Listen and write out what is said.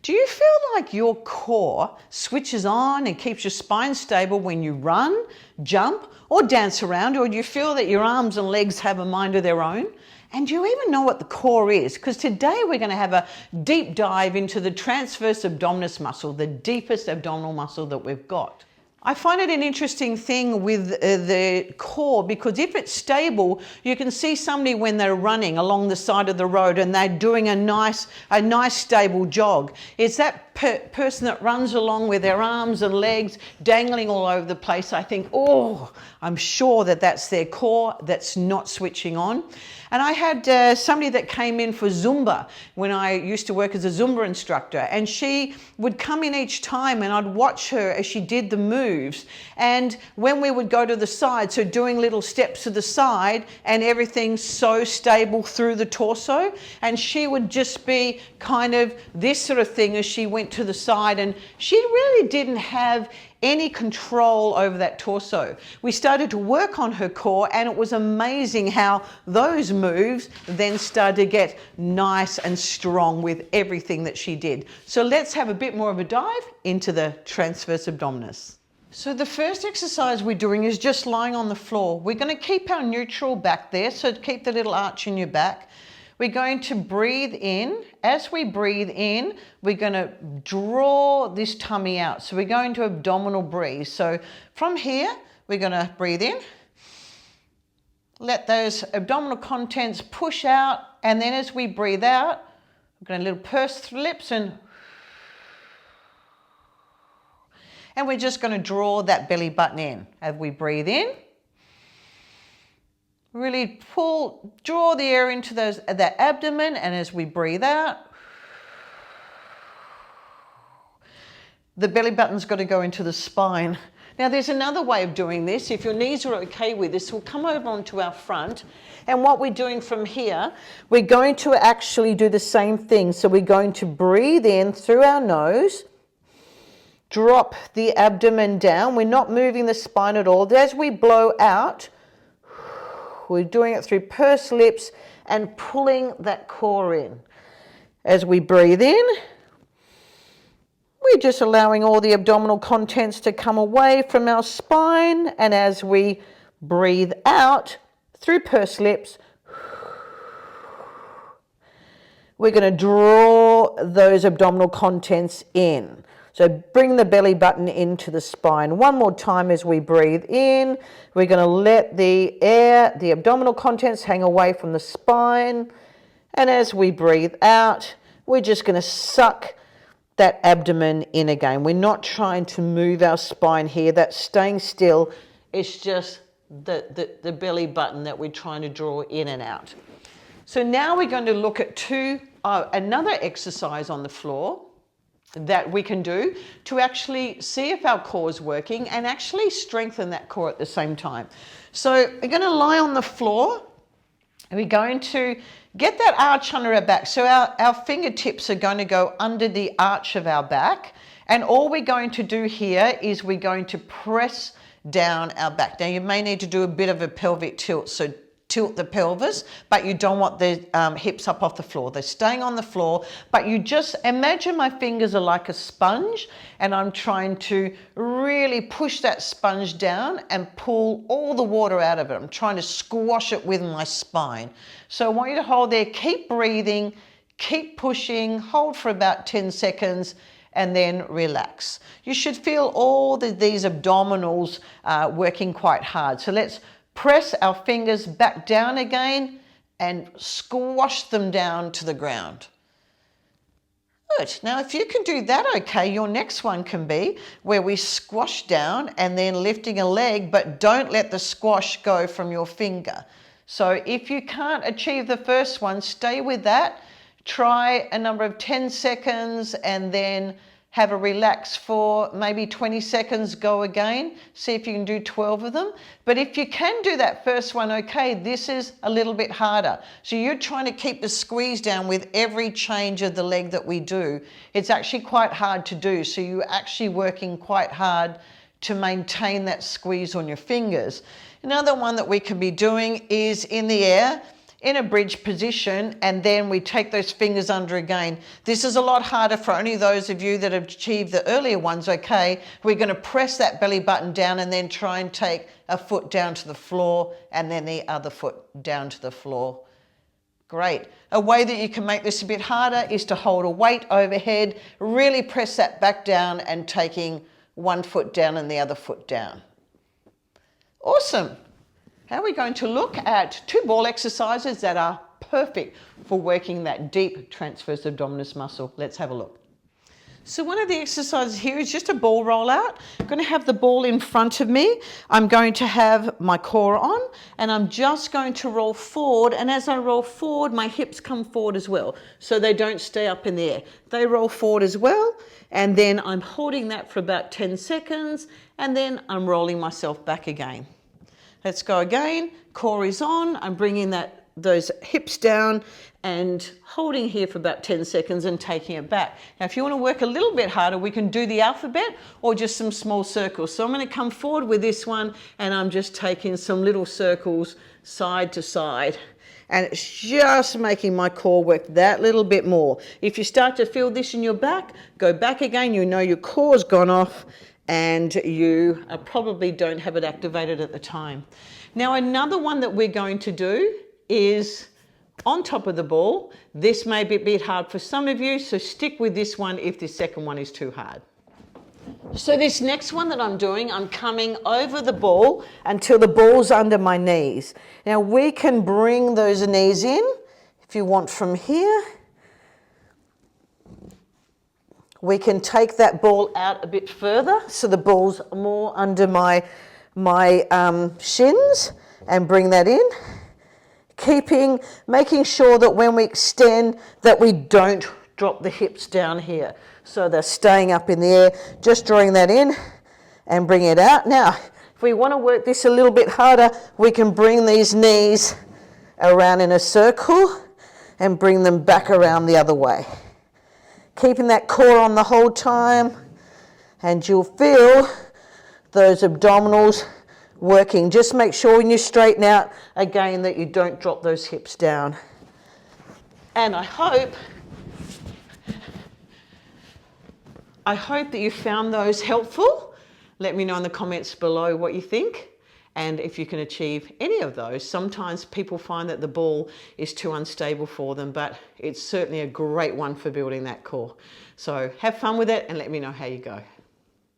Do you feel like your core switches on and keeps your spine stable when you run, jump, or dance around? Or do you feel that your arms and legs have a mind of their own? And do you even know what the core is? Because today we're going to have a deep dive into the transverse abdominis muscle, the deepest abdominal muscle that we've got. I find it an interesting thing with the core, because if it's stable, you can see somebody when they're running along the side of the road and they're doing a nice stable jog. It's that person that runs along with their arms and legs dangling all over the place. I think, oh, I'm sure that that's their core that's not switching on. And I had somebody that came in for Zumba when I used to work as a Zumba instructor, and she would come in each time and I'd watch her as she did the moves. And when we would go to the side, so doing little steps to the side and everything's so stable through the torso, and she would just be kind of this sort of thing as she went to the side, and she really didn't have any control over that torso. We started to work on her core, and it was amazing how those moves then started to get nice and strong with everything that she did. So let's have a bit more of a dive into the transverse abdominis. So the first exercise we're doing is just lying on the floor. We're going to keep our neutral back there, so keep the little arch in your back. We're going to breathe in. As we breathe in, we're going to draw this tummy out. So we're going to abdominal breathe. So from here, we're going to breathe in. Let those abdominal contents push out. And then as we breathe out, we're going to little pursed lips and we're just going to draw that belly button in. As we breathe in, really draw the air into that abdomen, and as we breathe out, the belly button's got to go into the spine. Now there's another way of doing this. If your knees are okay with this, we'll come over onto our front, and what we're doing from here, we're going to actually do the same thing. So we're going to breathe in through our nose, drop the abdomen down. We're not moving the spine at all. As we blow out, we're doing it through pursed lips and pulling that core in. As we breathe in, we're just allowing all the abdominal contents to come away from our spine. And as we breathe out through pursed lips, we're going to draw those abdominal contents in. So bring the belly button into the spine. One more time as we breathe in. We're going to let the air, the abdominal contents hang away from the spine. And as we breathe out, we're just going to suck that abdomen in again. We're not trying to move our spine here. That's staying still. It's just the belly button that we're trying to draw in and out. So now we're going to look at another exercise on the floor that we can do to actually see if our core is working and actually strengthen that core at the same time. So we're going to lie on the floor, and we're going to get that arch under our back. So our fingertips are going to go under the arch of our back, and all we're going to do here is we're going to press down our back. Now you may need to do a bit of a pelvic tilt, so tilt the pelvis, but you don't want the hips up off the floor. They're staying on the floor, but you just imagine my fingers are like a sponge, and I'm trying to really push that sponge down and pull all the water out of it. I'm trying to squash it with my spine. So I want you to hold there, keep breathing, keep pushing, hold for about 10 seconds, and then relax. You should feel all these abdominals working quite hard. So let's press our fingers back down again and squash them down to the ground. Good. Now, if you can do that okay, your next one can be where we squash down and then lifting a leg, but don't let the squash go from your finger. So if you can't achieve the first one, stay with that. Try a number of 10 seconds and then have a relax for maybe 20 seconds, go again, see if you can do 12 of them. But if you can do that first one okay, this is a little bit harder. So you're trying to keep the squeeze down with every change of the leg that we do. It's actually quite hard to do, so you're actually working quite hard to maintain that squeeze on your fingers. Another one that we can be doing is in the air. in a bridge position, and then we take those fingers under again. This is a lot harder for only those of you that have achieved the earlier ones, okay? We're going to press that belly button down and then try and take a foot down to the floor and then the other foot down to the floor. Great. A way that you can make this a bit harder is to hold a weight overhead, really press that back down and taking one foot down and the other foot down. Awesome. Now we're going to look at 2 ball exercises that are perfect for working that deep transverse abdominis muscle. Let's have a look. So one of the exercises here is just a ball rollout. I'm going to have the ball in front of me. I'm going to have my core on and I'm just going to roll forward, and as I roll forward my hips come forward as well, so they don't stay up in the air. They roll forward as well, and then I'm holding that for about 10 seconds and then I'm rolling myself back again. Let's go again. Core is on. I'm bringing those hips down and holding here for about 10 seconds and taking it back. Now, if you want to work a little bit harder, we can do the alphabet or just some small circles. So I'm going to come forward with this one and I'm just taking some little circles side to side. And it's just making my core work that little bit more. If you start to feel this in your back, go back again. You know your core's gone off and you probably don't have it activated at the time. Now, another one that we're going to do is on top of the ball. This may be a bit hard for some of you, so stick with this one if the second one is too hard. So this next one that I'm doing, I'm coming over the ball until the ball's under my knees. Now we can bring those knees in if you want from here. We can take that ball out a bit further so the ball's more under my shins, and bring that in. Making sure that when we extend that we don't drop the hips down here. So they're staying up in the air, just drawing that in and bring it out. Now, if we want to work this a little bit harder, we can bring these knees around in a circle and bring them back around the other way. Keeping that core on the whole time, and you'll feel those abdominals working. Just make sure when you straighten out again that you don't drop those hips down. And I hope that you found those helpful. Let me know in the comments below what you think and if you can achieve any of those. Sometimes people find that the ball is too unstable for them, but it's certainly a great one for building that core. So have fun with it and let me know how you go.